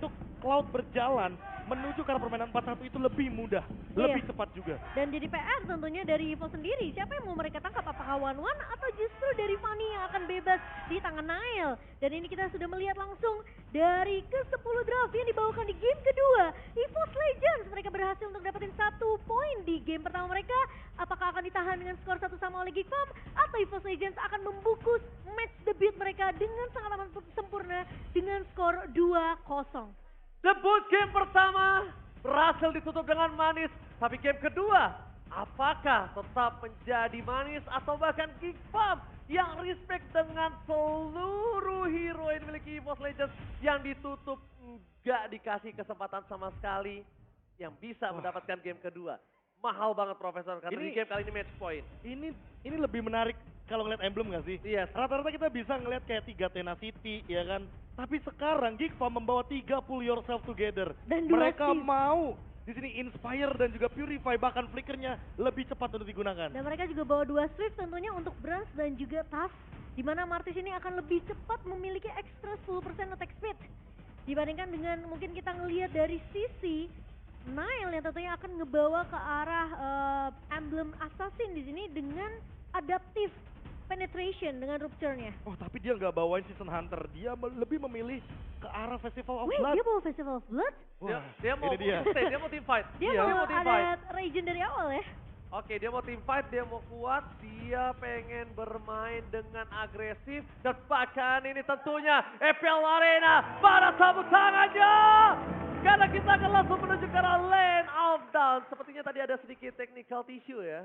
untuk Cloud berjalan menuju ke arah permainan 4-1 itu lebih mudah, lebih cepat juga. Dan jadi PR tentunya dari Evo sendiri, siapa yang mau mereka tangkap? Apakah One atau justru dari Fanny yang akan bebas di tangan Nail? Dan ini kita sudah melihat langsung dari ke-10 draft yang dibawakan di game kedua. EVOS Legends mereka berhasil untuk dapetin 1 poin di game pertama mereka. Apakah akan ditahan dengan skor 1 sama oleh Geekfam? Atau EVOS Legends akan membungkus match debut mereka dengan sangat amat sempurna dengan skor 2-0. Debut game pertama berhasil ditutup dengan manis, tapi game kedua apakah tetap menjadi manis atau bahkan Geekfam yang respect dengan seluruh hero yang dimiliki EVOS Legends yang ditutup nggak dikasih kesempatan sama sekali yang bisa mendapatkan game kedua. Mahal banget Profesor karena di game kali ini match point. Ini lebih menarik kalau ngeliat emblem gak sih? Iya. Rata-rata kita bisa ngeliat kayak 3 Tenacity ya kan. Tapi sekarang Geekfam membawa 3 Pull Yourself Together. Dan dua Mereka Steve. mau di sini Inspire dan juga Purify, bahkan flickernya lebih cepat untuk digunakan. Dan mereka juga bawa 2 Swift tentunya untuk Brans dan juga Taf, di mana Martis ini akan lebih cepat memiliki extra 10% attack speed dibandingkan dengan mungkin kita ngelihat dari sisi Nile yang tentunya akan ngebawa ke arah emblem assassin di sini dengan adaptive penetration dengan rupture-nya. Oh tapi dia nggak bawain Season Hunter, dia lebih memilih ke arah Festival of Wait, Blood. dia bawa Festival of Blood? Wah, Dia mau ini dia. dia mau team fight. Dia Iya. mau team ada region dari awal ya? Oke, dia mau team fight, dia mau kuat, dia pengen bermain dengan agresif dan bahkan ini tentunya EPL Arena pada tepuk tangannya. Karena kita akan langsung menuju ke arah lane of down. Sepertinya tadi ada sedikit technical tissue ya.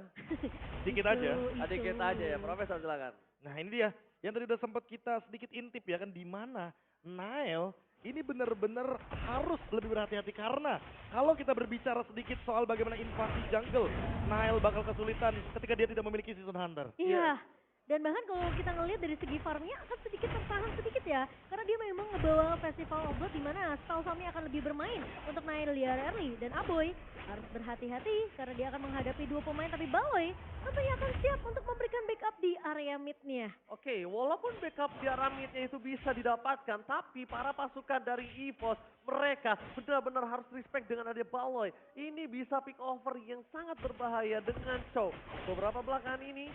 Sedikit aja. Sedikit aja ya, Profesor silakan. Nah ini dia, yang tadi udah sempat kita sedikit intip ya kan, di mana Nile ini benar-benar harus lebih berhati-hati karena kalau kita berbicara sedikit soal bagaimana invasi jungle, Nile bakal kesulitan ketika dia tidak memiliki Season Hunter. Iya. Dan bahkan kalau kita ngelihat dari segi farmnya akan sedikit tertahan sedikit ya. Karena dia memang ngebawa Festival of Blood di mana Stalsami akan lebih bermain untuk Nail di area early. Dan Aboy harus berhati-hati karena dia akan menghadapi 2 pemain. Tapi Baloy tentunya akan siap untuk memberikan backup di area mid-nya. Oke, walaupun backup di arah mid-nya itu bisa didapatkan, tapi para pasukan dari EVOS mereka benar-benar harus respect dengan ada Baloy. Ini bisa pick over yang sangat berbahaya dengan Chow. Beberapa belakangan ini,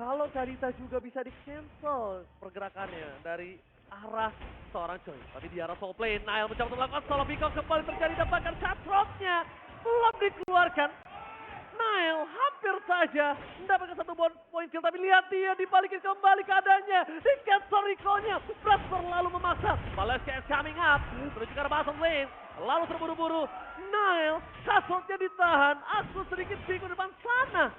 kalau Kadita juga bisa di-cancel pergerakannya dari arah seorang Choi. Tapi di arah soul plane, Nile mencoba untuk melakukan solo pick off kembali terjadi dan bahkan cutthroat-nya belum dikeluarkan. Nile hampir saja mendapatkan 1 poin kill, tapi lihat dia dibalikin kembali keadaannya. Di cancel recall-nya, Brad terlalu memaksa. Valencia is coming up, menuju ke arah bottom lane. Lalu terburu-buru, Nile kasusnya ditahan, aku sedikit bingung depan sana.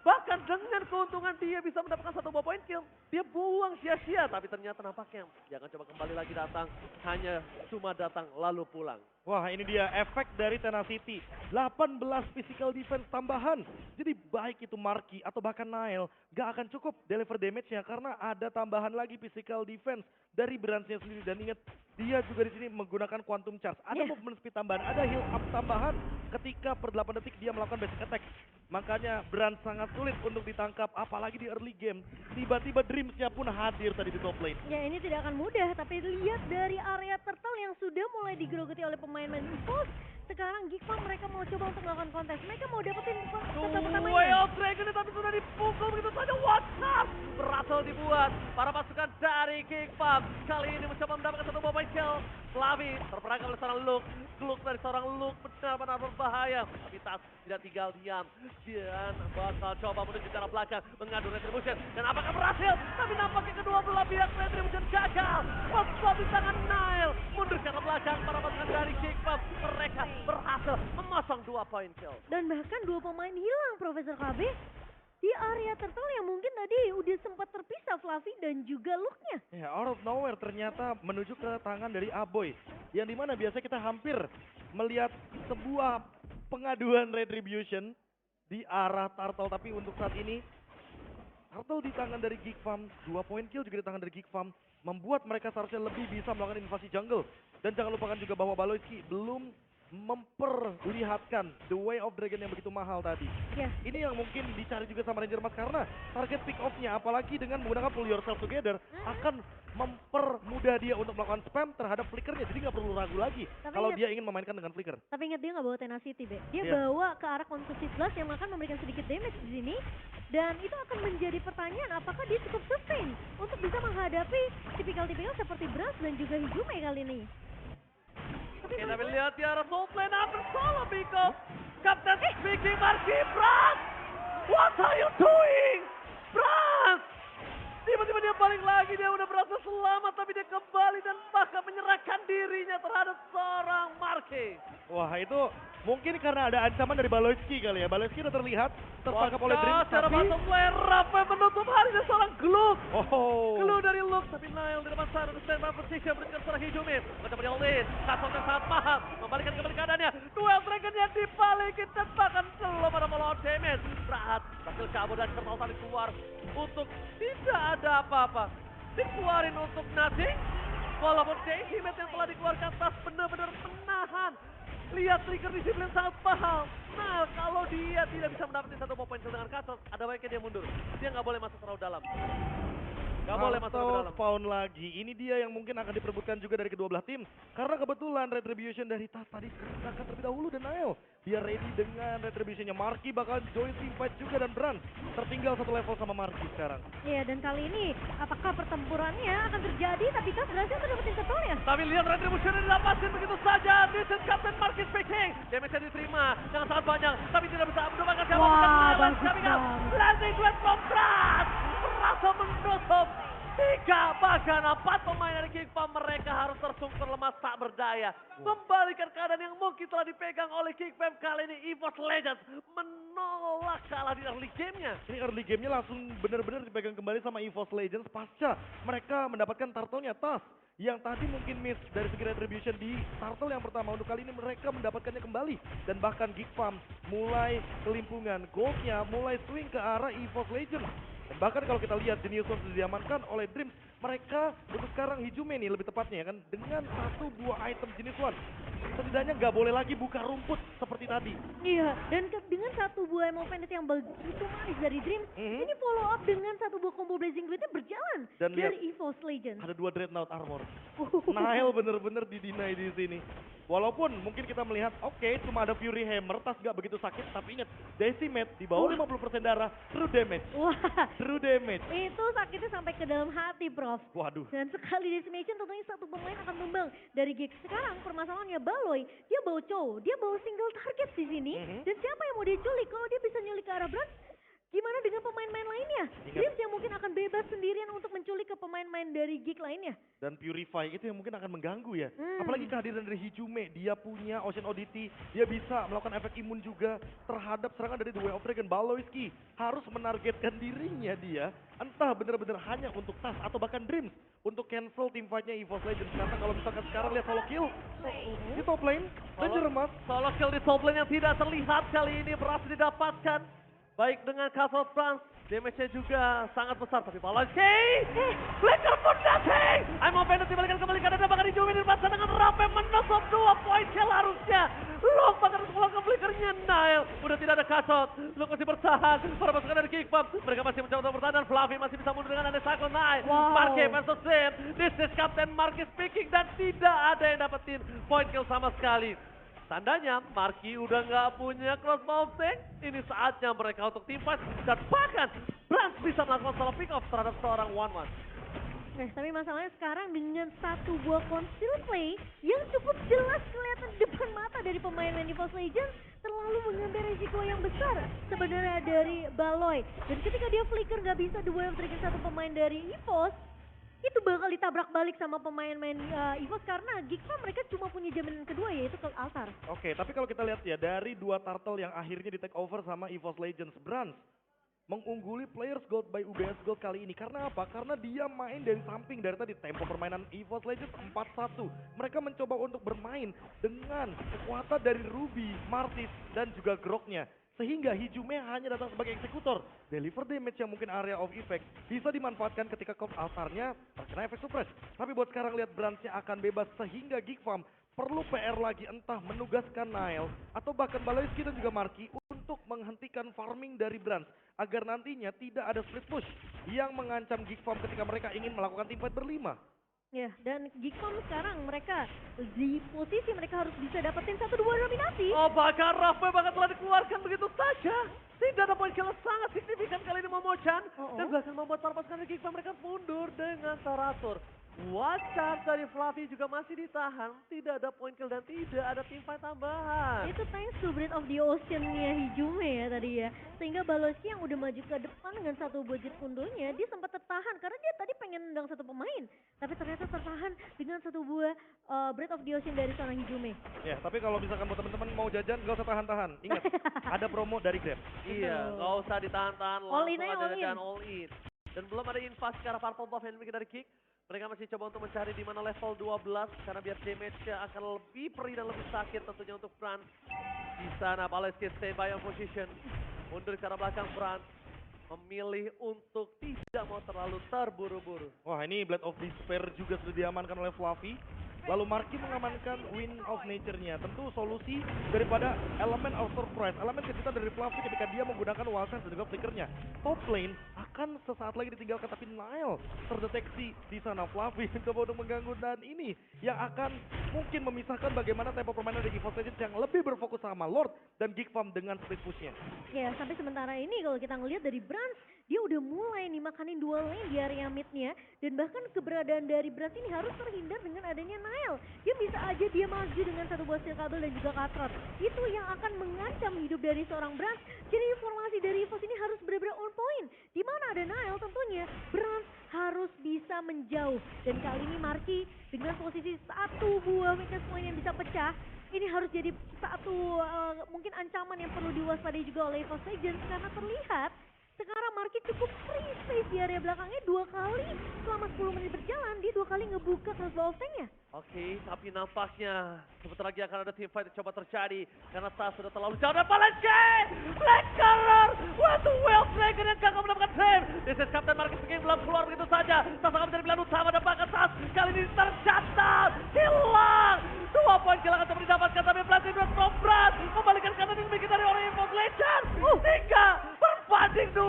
Bahkan dengan keuntungan dia bisa mendapatkan 1 buah poin kill, dia buang sia-sia. Tapi ternyata nampaknya jangan coba kembali lagi datang, hanya cuma datang lalu pulang. Wah ini dia efek dari Tenacity, 18 physical defense tambahan. Jadi baik itu Marky atau bahkan Nile gak akan cukup deliver damage-nya karena ada tambahan lagi physical defense dari Bransnya sendiri. Dan ingat dia juga di sini menggunakan quantum charge, ada movement speed tambahan, ada heal up tambahan ketika per 8 detik dia melakukan basic attack. Makanya Brand sangat sulit untuk ditangkap, apalagi di early game. Tiba-tiba Dreams-nya pun hadir tadi di top lane. Ya ini tidak akan mudah, tapi lihat dari area turtle yang sudah mulai digerogoti oleh pemain-pemain EVOS. Sekarang Geekfam mereka mau coba untuk melakukan kontes. Mereka mau dapetin kota pertamanya. Way of Dragon tapi sudah dipukul begitu saja. WhatsApp berhasil dibuat. Para pasukan dari Geekfam kali ini mencoba mendapatkan 1 buah poin kill. Flavi terperangkap oleh seorang Luke. Gluk dari seorang Luke benar-benar berbahaya. Tapi Tas tidak tinggal diam. Dia bakal coba menuju ke arah belakang mengadu retribution. Dan apakah berhasil? Tapi nampaknya kedua belah pihak retribution gagal. Pas di tangan Nile. Mundur ke arah belakang para pasukan dari Geekfam. Mereka berhasil memasang 2 poin kill. Dan bahkan 2 pemain hilang Profesor KB di area turtle yang mungkin tadi udah sempat terpisah Fluffy dan juga Luke-nya. Ya, out of nowhere ternyata menuju ke tangan dari Aboy. Yang dimana biasa kita hampir melihat sebuah pengaduan retribution di arah Turtle. Tapi untuk saat ini, Turtle di tangan dari Geekfam, 2 poin kill juga di tangan dari Geekfam. Membuat mereka seharusnya lebih bisa melakukan invasi jungle. Dan jangan lupakan juga bahwa Baloyski belum memperlihatkan the way of dragon yang begitu mahal tadi. Ya, Ini yang mungkin dicari juga sama Ranger Mas karena target pick off-nya apalagi dengan menggunakan pull yourself together akan mempermudah dia untuk melakukan spam terhadap flickernya. Jadi nggak perlu ragu lagi Tapi kalau ingat- dia ingin memainkan dengan flicker. tapi ingat dia nggak bawa tenacity, Be. Dia Iya. bawa ke arah concussive blast yang akan memberikan sedikit damage di sini. Dan itu akan menjadi pertanyaan apakah dia cukup sustain untuk bisa menghadapi tipikal-tipikal seperti Brass dan juga Hijume kali ini. Tapi Kita menurut- lihat di arah soul plane after solo, Biko. Captain speaking, Marky Brans! What are you doing? Brans! Tiba-tiba dia balik lagi, dia udah berhasil selamat, tapi dia kembali dan bahkan menyerahkan dirinya terhadap seorang Marky. Wah itu mungkin karena ada ancaman dari Baloyski kali ya. Baloyski udah terlihat tertangkap oleh Dream secara tapi... masuk flare, Rafael menutup hari dan seorang Gluk. Oh. Clue dari Luke, tapi Nile di depan sana, stand by position, berikan seorang Hijume. Mencoba di all-in, Kasson yang sangat mahal, membalikan kembali keadaannya. Duel Dragon-nya dibalikin dan bahkan belum ada melawan damage. Berat, berhasil kabur dan Kertal saling keluar untuk tidak ada apa-apa. Dikeluarin untuk nothing, walaupun Decimet yang telah dikeluarkan tas benar-benar menahan. Lihat trigger disiplin sangat mahal. Nah, kalau dia tidak bisa mendapatkan satu poin kill dengan Kasson, ada baiknya dia mundur. Dia nggak boleh masuk terlalu dalam. Nggak boleh masuk Atau ke dalam. spawn lagi. Ini dia yang mungkin akan diperebutkan juga dari kedua belah tim. Karena kebetulan Retribution dari Tas tadi akan terlebih dahulu dan Nael. Dia ready dengan Retributionnya. Marky bakal join team fight juga dan Bran tertinggal satu level sama Marky sekarang. Iya, dan kali ini apakah pertempurannya akan terjadi tapi kan berhasil dapetin turtle-nya? Tapi lihat Retribution didapatkan begitu saja. This is Captain Marcus speaking. Damage-nya diterima dengan sangat banyak. Tapi tidak bisa mendapatkan siapa. Wah, bagus banget. Landing Blast from Brad. Berasa menutup. 3 bahkan 4 pemain dari King Farm, mereka harus tersungkur lemas tak berdaya. Membalikan keadaan yang mungkin telah dipegang oleh King Farm. Kali ini EVOS Legends menolak kalah di early game-nya. Ini early gamenya langsung benar-benar dipegang kembali sama EVOS Legends pasca mereka mendapatkan turtle-nya Tas. Yang tadi mungkin miss dari segi Retribution di turtle yang pertama. Untuk kali ini mereka mendapatkannya kembali. Dan bahkan Geek Farm mulai kelimpungan. Goldnya mulai swing ke arah EVOS Legends. Dan bahkan kalau kita lihat Genius One sudah diamankan oleh Dreams, mereka untuk sekarang Hijume nih lebih tepatnya ya kan dengan 1-2 item Genius One. Setidaknya nggak boleh lagi buka rumput seperti tadi. Iya, dan dengan satu buah Emerald Bandit yang begitu manis dari Dreams, ini follow up dengan satu buah combo Blazing Blade berjalan Dan lihat, dari EVOS Legends. Ada 2 Dreadnought Armor. Nile bener-bener didinai di sini. Walaupun mungkin kita melihat, oke, cuma ada Fury Hammer, Tas nggak begitu sakit, tapi ingat, Decimate di bawah 50% darah, true damage. Wah, True damage. itu sakitnya sampai ke dalam hati, Prof. Waduh. Dan sekali decimation tentunya satu pemain akan tumbang dari Geeks. Sekarang permasalahannya Baloy, dia bawa Chow, dia bawa single target di sini. Dan siapa yang mau dia culik? Kalau dia bisa nyulik ke arah Brand, gimana dengan pemain-pemain lainnya? Ingat. Dreams yang mungkin akan bebas sendirian untuk menculik ke pemain-pemain dari Geek lainnya. Dan Purify itu yang mungkin akan mengganggu ya. Apalagi kehadiran dari Hijume, dia punya Ocean Oddity, dia bisa melakukan efek imun juga terhadap serangan dari The Way of Dragon. Baloyski harus menargetkan dirinya dia, entah benar-benar hanya untuk Tas atau bahkan Dreams untuk cancel team fight-nya EVOS Legends. Karena kalau misalkan sekarang lihat solo kill di top lane, Ranger Mas. Solo kill di top lane yang tidak terlihat kali ini berhasil didapatkan. Baik dengan Castle France, damage-nya juga sangat besar. Tapi Baloyski, flicker pun nothing. I'm offended dibalikan kembali ke ada bahkan Hijume di depan sana dengan Rape menutup 2 poin kill harusnya. Luke bahkan harus pulang ke flickernya Nile. Udah tidak ada Castle, Luke masih bertahan. Para pasukan dari King Farm, mereka masih mencoba untuk bertahan dan Fluffy masih bisa mundur dengan ada Cycle Nile. Wow. Marky versus Dream, this is Captain Marky speaking dan tidak ada yang dapetin point kill sama sekali. Tandanya Marky udah nggak punya crossbow tank. Ini saatnya mereka untuk team fight dan bahkan Brans bisa melakukan solo pick off terhadap seorang 1-1. Nah, tapi masalahnya sekarang dengan satu buah conceal play yang cukup jelas kelihatan di depan mata dari pemain EVOS Legends terlalu mengambil risiko yang besar sebenarnya dari Baloy. Dan ketika dia flicker nggak bisa The Way of Dragon satu pemain dari EVOS, itu bakal ditabrak balik sama pemain-pemain EVOS karena Geek Farm mereka cuma punya jaminan kedua yaitu ke altar. Oke, tapi kalau kita lihat ya dari 2 turtle yang akhirnya di take over sama EVOS Legends, Brans mengungguli Players Gold by UBS Gold kali ini. Karena apa? Karena dia main dari samping dari tadi tempo permainan EVOS Legends 4-1. Mereka mencoba untuk bermain dengan kekuatan dari Ruby, Martis, dan juga Groknya. Sehingga Hijume hanya datang sebagai eksekutor. Deliver damage yang mungkin area of effect bisa dimanfaatkan ketika cloud altarnya terkena efek suppress. Tapi buat sekarang lihat Bransnya akan bebas sehingga Geek Farm perlu PR lagi, entah menugaskan Nile atau bahkan Baloyski dan juga Marky untuk menghentikan farming dari Brands agar nantinya tidak ada split push yang mengancam Geek Farm ketika mereka ingin melakukan teamfight berlima. Ya, dan Geekfam sekarang mereka di posisi mereka harus bisa dapetin 1-2 dominasi. Oh, bahkan Rafael bahkan telah dikeluarkan begitu saja. Tidak ada poin kill sangat signifikan kali ini Momochan. Dan bahkan membuat para pasukan dari Geekfam mereka mundur dengan teratur. Watch out dari Fluffy juga masih ditahan. Tidak ada poin kill dan tidak ada teamfight tambahan. Itu thanks to Breath of the Ocean-nya Hijume ya tadi ya. Sehingga Baloyski yang udah maju ke depan dengan satu budget unggulnya, dia sempat tertahan karena dia tadi pengen nendang satu pemain. Tapi ternyata tertahan dengan satu buah Breath of the Ocean dari seorang Hijume. Ya, tapi kalau misalkan buat teman-teman mau jajan, gak usah tahan-tahan. Ingat, ada promo dari Grab. Iya, nggak usah ditahan-tahan. All in Langsung aja, aja all in. dan all in. Dan belum ada invasi ke arah Purple Buff yang dimiliki dari Kick. Mereka masih coba untuk mencari di mana level 12 karena biar damage-nya akan lebih perih dan lebih sakit tentunya untuk Franz. Di sana Baloyski stay by on position. Mundur ke arah belakang Franz. Memilih untuk tidak mau terlalu terburu-buru. Wah, ini Blade of Despair juga sudah diamankan oleh Fluffy. Lalu Marky mengamankan Wind of Nature-nya. Tentu solusi daripada elemen of surprise, elemen kejutan dari Fluffy ketika dia menggunakan wild Sense dan juga flickernya. Top lane akan sesaat lagi ditinggalkan, tapi Nile terdeteksi di sana. Fluffy mencoba untuk mengganggu dan ini yang akan mungkin memisahkan bagaimana tempo permainan dari EVOS Legends yang lebih berfokus sama Lord dan Geek Farm dengan split push-nya. Ya, sampai sementara ini kalau kita ngelihat dari Brands, dia udah mulai nih makanin dua lane di area mid-nya. Dan bahkan keberadaan dari Brands ini harus terhindar dengan adanya Nile. Dia bisa aja dia maju dengan satu buah steel kabel dan juga Katrot. Itu yang akan mengancam hidup dari seorang Brands. Jadi informasi dari EVOS ini harus benar-benar on point. Di mana ada Nile tentunya Brands harus bisa menjauh. Dan kali ini Marky dengan posisi satu buah weakness point yang bisa pecah, ini harus jadi satu mungkin ancaman yang perlu diwaspadai juga oleh EVOS Legends karena terlihat sekarang Marky cukup free space di area belakangnya 2 kali selama 10 menit berjalan, dia 2 kali ngebuka crossbow of tank-nya. Oke, tapi nampaknya sebentar lagi akan ada team fight yang coba terjadi karena Tas sudah terlalu jauh dan Baloyski! Black Color! What a well played dan gagal mendapatkan save! This is Captain Marcus King belum keluar begitu saja. Tas akan menjadi pilihan utama dan bahkan Tas kali ini tercatat! Hilang! 2 poin kehilangan coba didapatkan tapi Platinum dan Brand membalikan kata dimiliki dari orang EVOS Legends! 3 berbanding 2!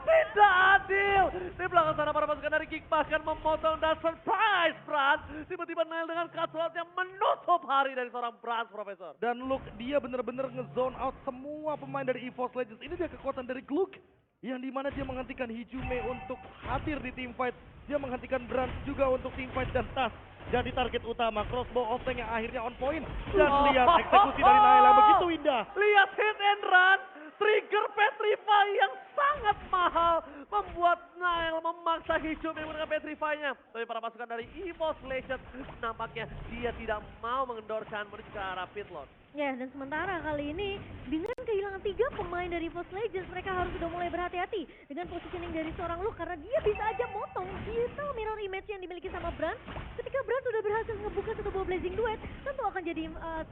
Tidak adil! Di belakang sana para pasukan dari Geek bahkan memotong dan surprise Brand! Tiba-tiba Nile dengan cutthroat yang menutup hari dari seorang Brands, Profesor. Dan look, dia benar-benar nge-zone out semua pemain dari EVOS Legends. Ini dia kekuatan dari Gluk. Yang dimana dia menghentikan Hijume untuk hadir di teamfight. Dia menghentikan Brands juga untuk teamfight dan Tas jadi target utama. Crossbow of tank yang akhirnya on point. Dan lihat eksekusi dari Nile yang begitu indah. Lihat hit and run. Trigger Petrify yang sangat mahal membuat Nile memaksa Hijume menggunakan Petrify-nya. Tapi para pasukan dari EVOS Legends nampaknya dia tidak mau mengendorkan menuju ke arah pitlane. Ya, dan sementara kali ini dengan kehilangan 3 pemain dari EVOS Legends, mereka harus sudah mulai berhati-hati dengan positioning dari seorang Luke karena dia bisa aja motong digital mirror image yang dimiliki sama Brand. Ketika Brand sudah berhasil ngebuka satu buah Blazing Duet, tentu akan jadi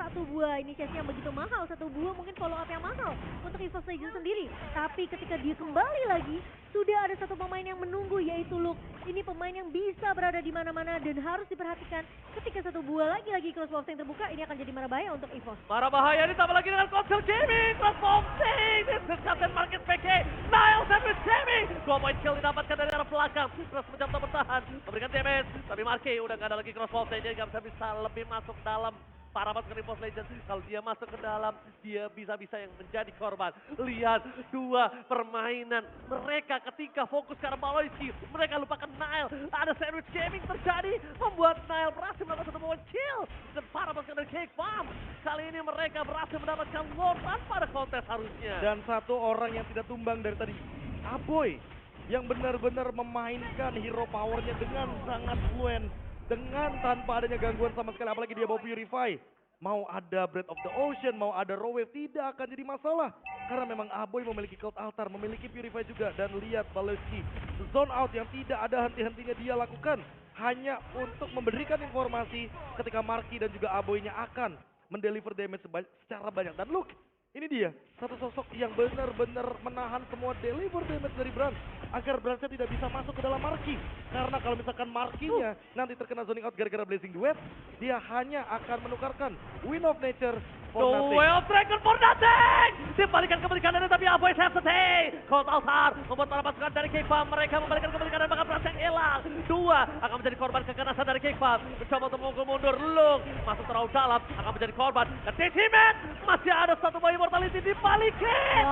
satu buah inisiasi yang begitu mahal, satu buah mungkin follow up yang mahal untuk EVOS Legends sendiri. Tapi ketika dia kembali lagi, sudah ada satu pemain yang menunggu yaitu Luke. Ini pemain yang bisa berada di mana-mana dan harus diperhatikan ketika satu buah lagi crossbow tank terbuka, ini akan jadi marah bahaya untuk EVOS. Marah bahaya ditambah lagi dengan Console Gaming. Crossbow tank. This is Captain Market PK. Nile Sandwich Gaming. 2 poin kill didapatkan dari arah belakang. Terus mencoba bertahan. Memberikan damage. Tapi Marky udah gak ada lagi crossbow tank. Dia gak bisa lebih masuk dalam para pasukan EVOS Legends. Kalau dia masuk ke dalam, dia bisa-bisa yang menjadi korban. Lihat 2 permainan mereka ketika fokus ke arah Baloyski. Mereka lupakan Nile. Ada Sandwich Gaming terjadi, membuat Nile berhasil mendapatkan satu poin kill. Dan para pasukan dari Cake Farm, kali ini mereka berhasil mendapatkan Lord tanpa ada kontes harusnya. Dan satu orang yang tidak tumbang dari tadi, Aboy, yang benar-benar memainkan hero powernya dengan sangat fluent. Dengan tanpa adanya gangguan sama sekali, apalagi dia bawa Purify. Mau ada Breath of the Ocean, mau ada Raw Wave, tidak akan jadi masalah. Karena memang Aboy memiliki Cult Altar, memiliki Purify juga. Dan lihat Baloyski, zone out yang tidak ada henti-hentinya dia lakukan. Hanya untuk memberikan informasi ketika Marky dan juga Aboynya akan mendeliver damage secara banyak. Dan look, Ini dia, satu sosok yang benar-benar menahan semua deliver damage dari Brand agar Brandsnya tidak bisa masuk ke dalam marki. Karena kalau misalkan markinya nanti terkena zoning out gara-gara Blazing Duet, dia hanya akan menukarkan Wind of Nature for nothing. Duel Dragon for nothing! Dibalikan kembali kanan tapi Aboy hesitate. Cold Altar membuat para pasukan dari K-Pam. Mereka membalikan kembali kanan bahkan Brand yang hilang. Dua akan menjadi korban keganasan dari K-Pam. Mencoba untuk mundur. Lung masuk terlalu dalam akan menjadi korban. Dan Decimet masih ada satu bayi mortality dibalikin.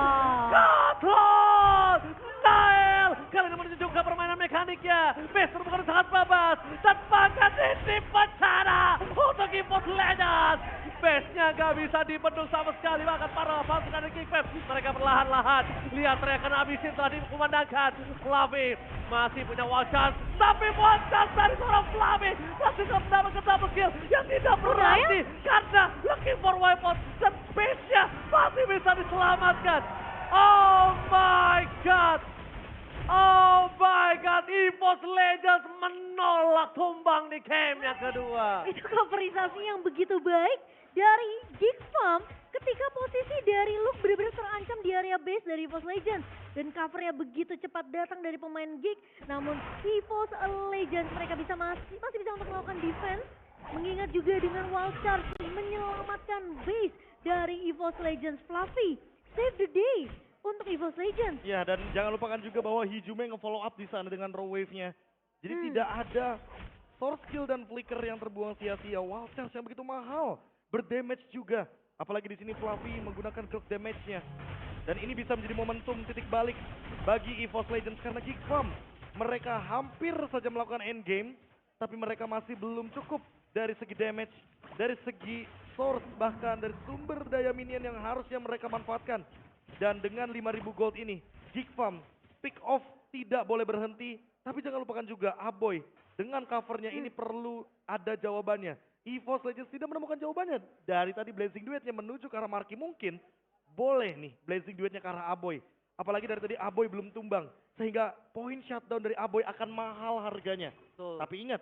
Gatot! Nael! Kali ini menunjukkan permainan mekaniknya. Base bukan sangat bebas. Dan bahkan di bencana untuk EVOS Legends. Base-nya gak bisa dibendung sama sekali. Bahkan para pasukan dari Kickfam. Mereka perlahan-lahan. Lihat teriakan abisin telah dikumandangkan. Flavi masih punya wild chance. Tapi wild chance dari seorang Flavi masih mendapatkan double kill yang tidak berarti. Karena looking for weapon. Dan base-nya masih bisa diselamatkan. Oh my god. Oh my god, EVOS Legends menolak tumbang di game yang kedua. Itu coverisasi yang begitu baik dari Geek Farm ketika posisi dari Luke benar-benar terancam di area base dari EVOS Legends. Dan covernya begitu cepat datang dari pemain Geek. Namun EVOS Legends mereka masih bisa untuk melakukan defense. Mengingat juga dengan wild charge menyelamatkan base dari EVOS Legends. Fluffy, save the day untuk EVOS Legends. Ya, dan jangan lupakan juga bahwa Hijume nge-follow up di sana dengan raw wave-nya. Jadi tidak ada sword skill dan flicker yang terbuang sia-sia. Wild Charge yang begitu mahal, berdamage juga. Apalagi di sini Fluffy menggunakan cloak damage-nya. Dan ini bisa menjadi momentum titik balik bagi EVOS Legends karena Geek Farm. Mereka hampir saja melakukan endgame, tapi mereka masih belum cukup dari segi damage, dari segi source, bahkan dari sumber daya minion yang harusnya mereka manfaatkan. Dan dengan 5.000 gold ini, Geek Farm pick off tidak boleh berhenti. Tapi jangan lupakan juga Aboy. Dengan covernya ini perlu ada jawabannya. EVOS Legends tidak menemukan jawabannya. Dari tadi Blazing Duetnya menuju ke arah Marki mungkin. Boleh nih Blazing Duetnya ke arah Aboy. Apalagi dari tadi Aboy belum tumbang. Sehingga poin shutdown dari Aboy akan mahal harganya. Tapi ingat,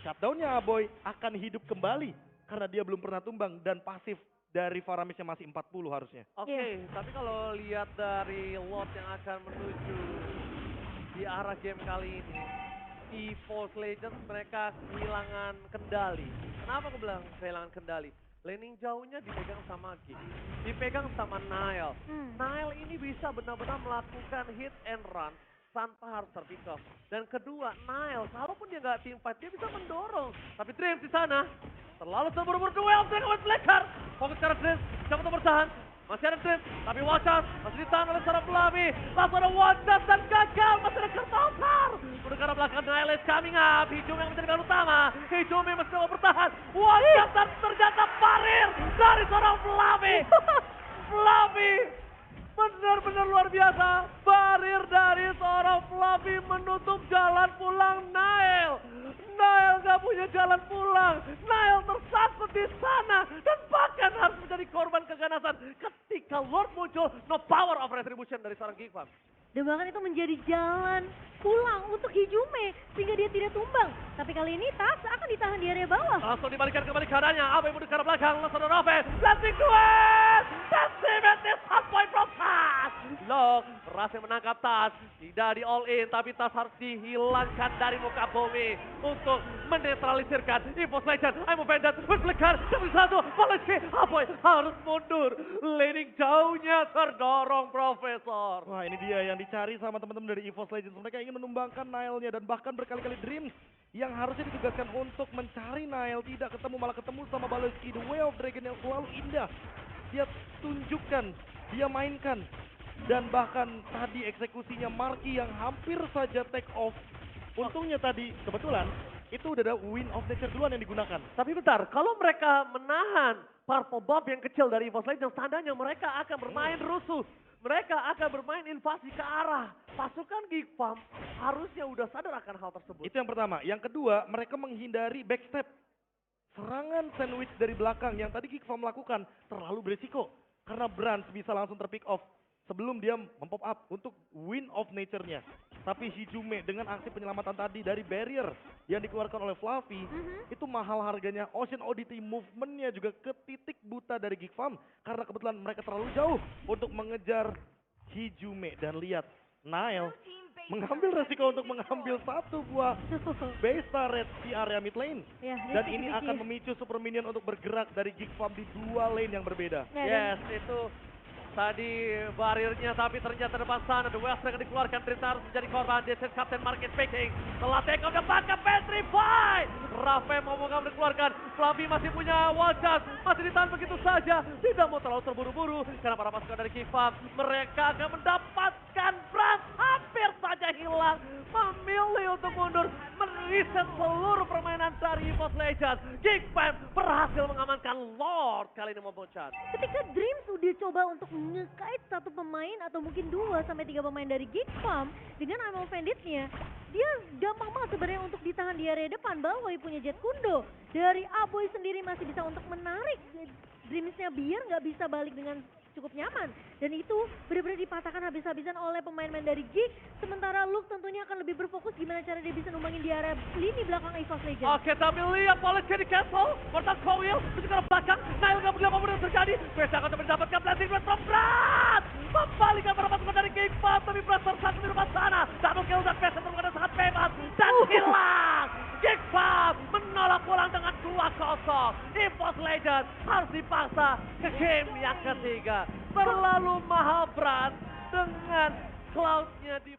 shutdownnya Aboy akan hidup kembali. Karena dia belum pernah tumbang dan pasif. Dari Faramisnya masih 40 harusnya. Oke, tapi kalau lihat dari lot yang akan menuju di arah game kali ini, EVOS Legends mereka kehilangan kendali. Kenapa aku bilang kehilangan kendali? Laning jauhnya dipegang sama Geek, dipegang sama Nile. Nile ini bisa benar-benar melakukan hit and run tanpa harus terpick off. Dan kedua, Nile, kalaupun dia nggak team fight, dia bisa mendorong. Tapi Dreams di sana terlalu terburu-buru duel dengan Flicker. Fokus ke arah Dreams, siapa untuk bertahan? Masih ada Dreams, tapi Watchers masih ditahan oleh seorang Flavi. Langsung ada Watchers dan gagal, masih ada Kertautar. Udah ke arah belakang, Nile is coming up. Hijume yang menjadi pilihan utama. Hijume masih coba bertahan. Watchers dan ternyata parir dari seorang Flavi. Flavi benar-benar luar biasa. Barir dari seorang Fluffy menutup jalan pulang Nile. Nile gak punya jalan pulang. Nile tersangkut di sana. Dan bahkan harus menjadi korban keganasan. Ketika Lord muncul, no power of retribution dari seorang Geek Farm. Dan bahkan itu menjadi jalan pulang untuk Hijume sehingga dia tidak tumbang. Tapi kali ini Tas akan ditahan di area bawah. Langsung dibalikan kembali keadaannya. Apa yang menuju ke arah belakang? Langsung ada Raven. Blazing Duet! Dan Simet is half point from Tas. Long berhasil menangkap Tas. Tidak di all in. Tapi Tas harus dihilangkan dari muka bumi. Untuk menetralisirkan EVOS Legends. I'm offended. Berflicker. Demi satu. Malaysia. Apa harus mundur. Laning jauhnya terdorong Profesor. Wah, ini dia yang dicari sama teman-teman dari EVOS Legends. Mereka ingin menumbangkan Nile-nya dan bahkan berkali-kali Dreams yang harusnya ditugaskan untuk mencari Nile tidak ketemu, malah ketemu sama Baloski. The Way of Dragon yang selalu indah. Dia tunjukkan, dia mainkan. Dan bahkan tadi eksekusinya Marki yang hampir saja take off. Untungnya tadi kebetulan itu udah ada Wind of Nature duluan yang digunakan. Tapi bentar, kalau mereka menahan Purple Bob yang kecil dari EVOS Legends, tandanya mereka akan bermain rusuh. Mereka akan bermain invasi ke arah pasukan Geek Farm. Harusnya udah sadar akan hal tersebut. Itu yang pertama. Yang kedua, mereka menghindari backstep. Serangan sandwich dari belakang yang tadi Geek Farm lakukan terlalu berisiko. Karena Brands bisa langsung terpick off sebelum dia mempop up untuk Wind of Nature-nya. Tapi Hijume dengan aksi penyelamatan tadi dari barrier yang dikeluarkan oleh Fluffy, itu mahal harganya. Ocean Oddity movementnya juga ke titik buta dari Geek Farm karena kebetulan mereka terlalu jauh untuk mengejar Hijume. Dan lihat, Nile mengambil resiko untuk mengambil satu buah base turret di area mid lane. Ya, Dan risky, ini risky. akan memicu Super Minion untuk bergerak dari Geek Farm di 2 lane yang berbeda. Ya, dan Yes, itu tadi barirnya, tapi ternyata depan sana The West akan dikeluarkan. Dreams harus menjadi korban. This is Captain Market speaking. Setelah take off depan ke Petrify. Rafe mau dikeluarkan. Fluffy masih punya wajah, masih ditahan begitu saja. Tidak mau terlalu terburu-buru karena para pasukan dari Geek Farm, mereka akan mendapatkan Brand hampir saja hilang. Memilih untuk mundur, meriset seluruh permainan dari EVOS Legends. Geek Farm berhasil mengamankan Lord kali ini Momo-chan. ketika Dreams udah coba untuk ngekait satu pemain atau mungkin 2 sampai 3 pemain dari Geek Farm dengan Amel Banditnya, dia gampang banget sebenarnya untuk ditahan di area depan. Baloi punya Jet Kundo, dari Aboy sendiri masih bisa untuk menarik Dreamsnya biar nggak bisa balik dengan cukup nyaman, dan itu benar-benar dipatahkan habis-habisan oleh pemain-pemain dari Geek. Sementara Luke tentunya akan lebih berfokus gimana cara dia bisa numbangin di area lini belakang EVOS Legends. Oke, tapi lihat polisi di cancel. Mortal Coil menuju ke belakang. Nile nggak begitu apa yang terjadi. Besa akan mendapatkan blessing red from Brad. Membalikan para pasukan dari Geek Farm, tapi Brad tersatu di depan sana. Double kill dan Besa terbukanya sangat bebas dan hilang. Geek Farm menolak pulang dengan 2-0. EVOS Legends harus dipaksa ke game yang ketiga. Terlalu mahal Brad dengan cloud-nya di